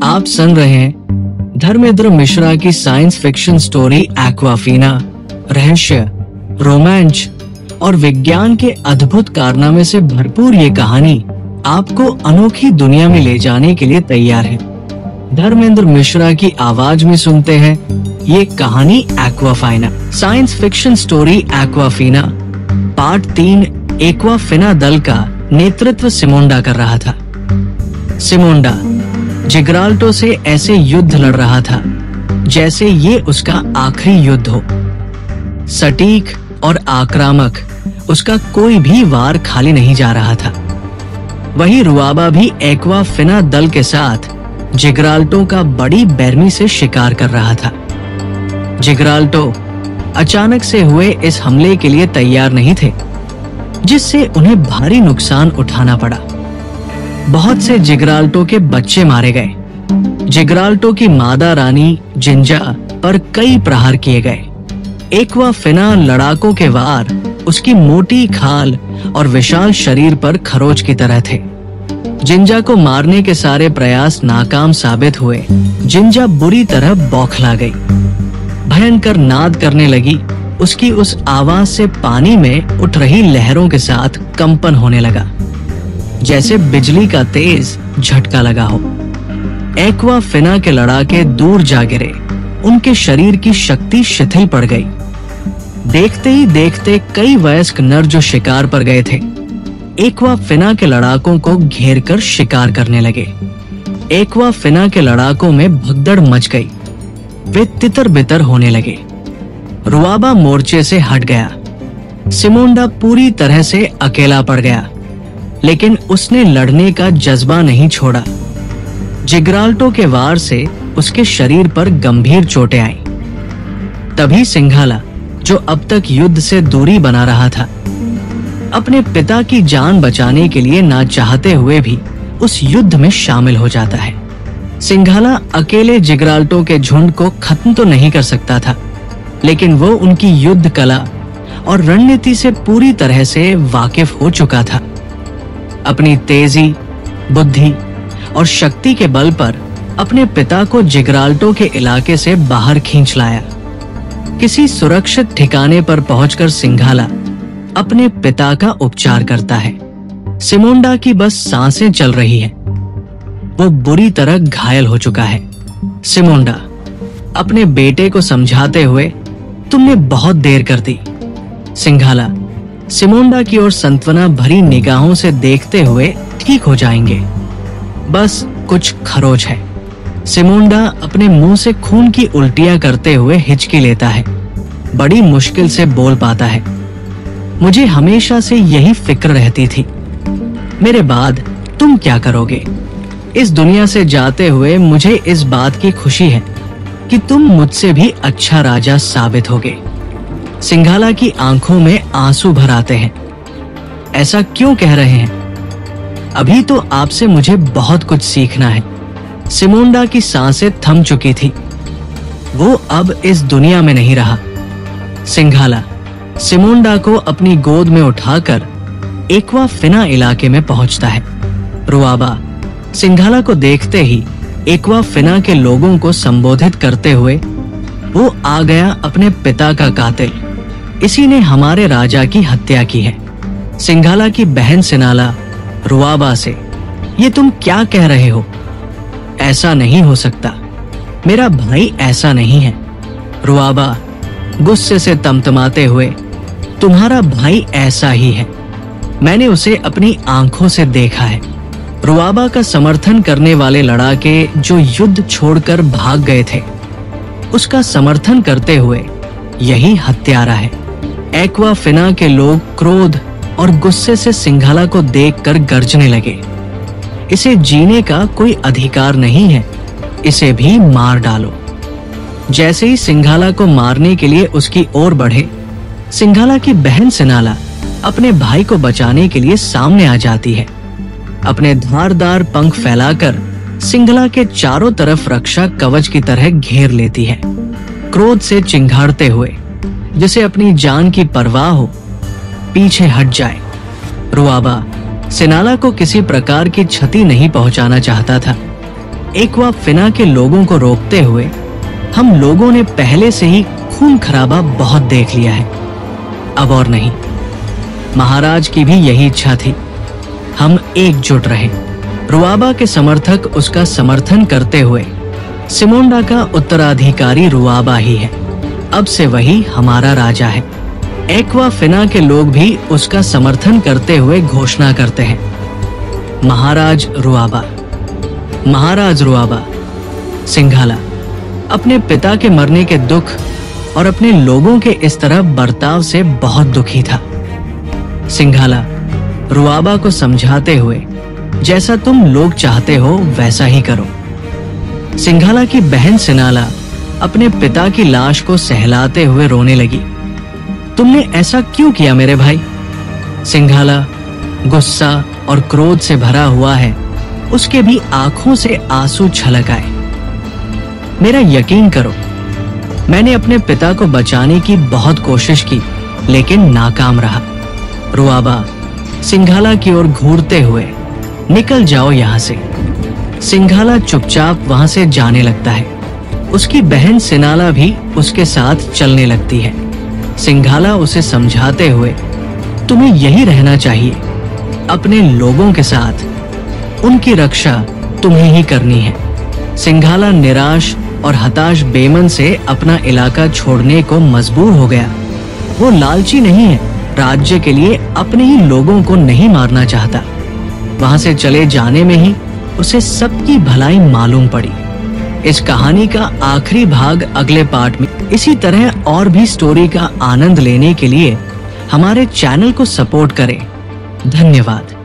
आप सुन रहे हैं धर्मेंद्र मिश्रा की साइंस फिक्शन स्टोरी एक्वाफीना। रहस्य, रोमांच और विज्ञान के अद्भुत कारनामे से भरपूर ये कहानी आपको अनोखी दुनिया में ले जाने के लिए तैयार है। धर्मेंद्र मिश्रा की आवाज में सुनते हैं ये कहानी Aquafina. Science fiction story Aquafina part 3। Aquafina दल का नेतृत्व सिमोंडा कर रहा था। सिमोंडा जिब्राल्टर से ऐसे युद्ध लड़ रहा था जैसे ये उसका आखिरी युद्ध हो। सटीक और आक्रामक उसका कोई भी वार खाली नहीं जा रहा था। वही रुआबा भी एक्वाफीना दल के साथ जिब्राल्टर का बड़ी बेरमी से शिकार कर रहा था। जिब्राल्टर अचानक से हुए इस हमले के लिए तैयार नहीं थे, जिससे उन्हें भारी नुकसान उठाना पड़ा। बहुत से जिब्राल्टर के बच्चे मारे गए। जिब्राल्टर की मादा रानी जिंजा पर कई प्रहार किए गए। एक्वाफीना लड़ाकों के वार उसकी मोटी खाल और विशाल शरीर पर खरोच की तरह थे। जिंजा को मारने के सारे प्रयास नाकाम साबित हुए। जिंजा बुरी तरह बौखला गई, भयंकर नाद करने लगी। उसकी उस आवाज से पानी में उठ रही लहरों के साथ कंपन होने लगा, जैसे बिजली का तेज झटका लगा हो। एक्वाफीना के लड़ाके दूर जा गिरे। उनके शरीर की शक्ति शिथिल पड़ गई। देखते ही देखते कई वयस्क नर जो शिकार पर गए थे, एक्वाफीना के लड़ाकों को घेर कर शिकार करने लगे। एक्वाफीना के लड़ाकों में भगदड़ मच गई। वे तितर बितर होने लगे। रुआबा मोर्चे से हट गया। सिमोंडा पूरी तरह से अकेला पड़ गया, लेकिन उसने लड़ने का जज्बा नहीं छोड़ा। जिब्राल्टर के वार से उसके शरीर पर गंभीर चोटें आईं। तभी सिंघाला, जो अब तक युद्ध से दूरी बना रहा था, अपने पिता की जान बचाने के लिए ना चाहते हुए भी उस युद्ध में शामिल हो जाता है। सिंघाला अकेले जिब्राल्टर के झुंड को खत्म तो नहीं कर सकता था, लेकिन वो उनकी युद्ध कला और रणनीति से पूरी तरह से वाकिफ हो चुका था। अपनी तेजी, बुद्धि और शक्ति के बल पर अपने पिता को जिब्राल्टर के इलाके से बाहर खींच लाया। किसी सुरक्षित ठिकाने पर पहुंचकर सिंघाला अपने पिता का उपचार करता है। सिमोंडा की बस सांसें चल रही है। वो बुरी तरह घायल हो चुका है। सिमोंडा अपने बेटे को समझाते हुए, तुमने बहुत देर कर दी। सिंघाला सिमोंडा की ओर सांत्वना भरी निगाहों से देखते हुए, ठीक हो जाएंगे, बस कुछ खरोच है। सिमोंडा अपने मुंह से खून की उल्टियां करते हुए हिचकी लेता है। बड़ी मुश्किल से बोल पाता है, मुझे हमेशा से यही फिक्र रहती थी, मेरे बाद तुम क्या करोगे। इस दुनिया से जाते हुए मुझे इस बात की खुशी है कि तुम मुझसे भी अच्छा राजा साबित होगे। सिंघाला की आंखों में आंसू भर आते हैं। ऐसा क्यों कह रहे हैं? अभी तो आपसे मुझे बहुत कुछ सीखना है। सिमोंडा की सांसें थम चुकी थी। वो अब इस दुनिया में नहीं रहा। सिंघाला सिमोंडा को अपनी गोद में उठाकर एक्वाफीना इलाके में पहुंचता है। रुआबा सिंघाला को देखते ही एक्वाफीना के लोगों को संबोधित करते हुए, वो आ गया अपने पिता का कातिल। इसी ने हमारे राजा की हत्या की है। सिंघाला की बहन सिनाला रुआबा से, ये तुम क्या कह रहे हो? ऐसा नहीं हो सकता, मेरा भाई ऐसा नहीं है। रुआबा गुस्से से तमतमाते हुए, तुम्हारा भाई ऐसा ही है, मैंने उसे अपनी आंखों से देखा है। रुआबा का समर्थन करने वाले लड़ाके जो युद्ध छोड़कर भाग गए थे, उसका समर्थन करते हुए यही हत्यारा है। एक्वाफीना के लोग क्रोध और गुस्से से सिंघाला को देखकर गरजने लगे, इसे जीने का कोई अधिकार नहीं है, इसे भी मार डालो। जैसे ही सिंघाला को मारने के लिए उसकी ओर बढ़े, सिंघाला की बहन सिनाला अपने भाई को बचाने के लिए सामने आ जाती है। अपने धारदार पंख फैलाकर सिंघाला के चारों तरफ रक्षा कवच की तरह घेर लेती है। क्रोध से चिंघाड़ते हुए, जिसे अपनी जान की परवाह हो, पीछे हट जाए। रुआबा सिनाला को किसी प्रकार की क्षति नहीं पहुंचाना चाहता था, एक्वाफिना के लोगों को रोकते हुए हम लोगों ने पहले से ही खून खराबा बहुत देख लिया है, अब और नहीं। महाराज की भी यही इच्छा थी, हम एकजुट रहे। रुआबा के समर्थक उसका समर्थन करते हुए सिमोंडा का उत्तराधिकारी रुआबा ही है, अब से वही हमारा राजा है। एक्वाफिना के लोग भी उसका समर्थन करते हुए घोषणा करते हैं, महाराज रुआबा, महाराज रुआबा। सिंघाला अपने पिता के मरने के दुख और अपने लोगों के इस तरह बर्ताव से बहुत दुखी था। सिंघाला रुआबा को समझाते हुए, जैसा तुम लोग चाहते हो वैसा ही करो। सिंघाला की बहन सिनाला अपने पिता की लाश को सहलाते हुए रोने लगी। तुमने ऐसा क्यों किया मेरे भाई? सिंघाला गुस्सा और क्रोध से भरा हुआ है, उसके भी आंखों से आंसू छलक आए। मेरा यकीन करो, मैंने अपने पिता को बचाने की बहुत कोशिश की, लेकिन नाकाम रहा। रुआबा सिंघाला की ओर घूरते हुए, निकल जाओ यहाँ से। सिंघाला चुपचाप वहां से जाने लगता है। उसकी बहन सिनाला भी उसके साथ चलने लगती है। सिंघाला उसे समझाते हुए, तुम्हें यही रहना चाहिए, अपने लोगों के साथ, उनकी रक्षा तुम्हें ही करनी है। सिंघाला निराश और हताश बेमन से अपना इलाका छोड़ने को मजबूर हो गया। वो लालची नहीं है, राज्य के लिए अपने ही लोगों को नहीं मारना चाहता। वहां से चले जाने में ही उसे सबकी भलाई मालूम पड़ी। इस कहानी का आखिरी भाग अगले पार्ट में। इसी तरह और भी स्टोरी का आनंद लेने के लिए हमारे चैनल को सपोर्ट करें। धन्यवाद।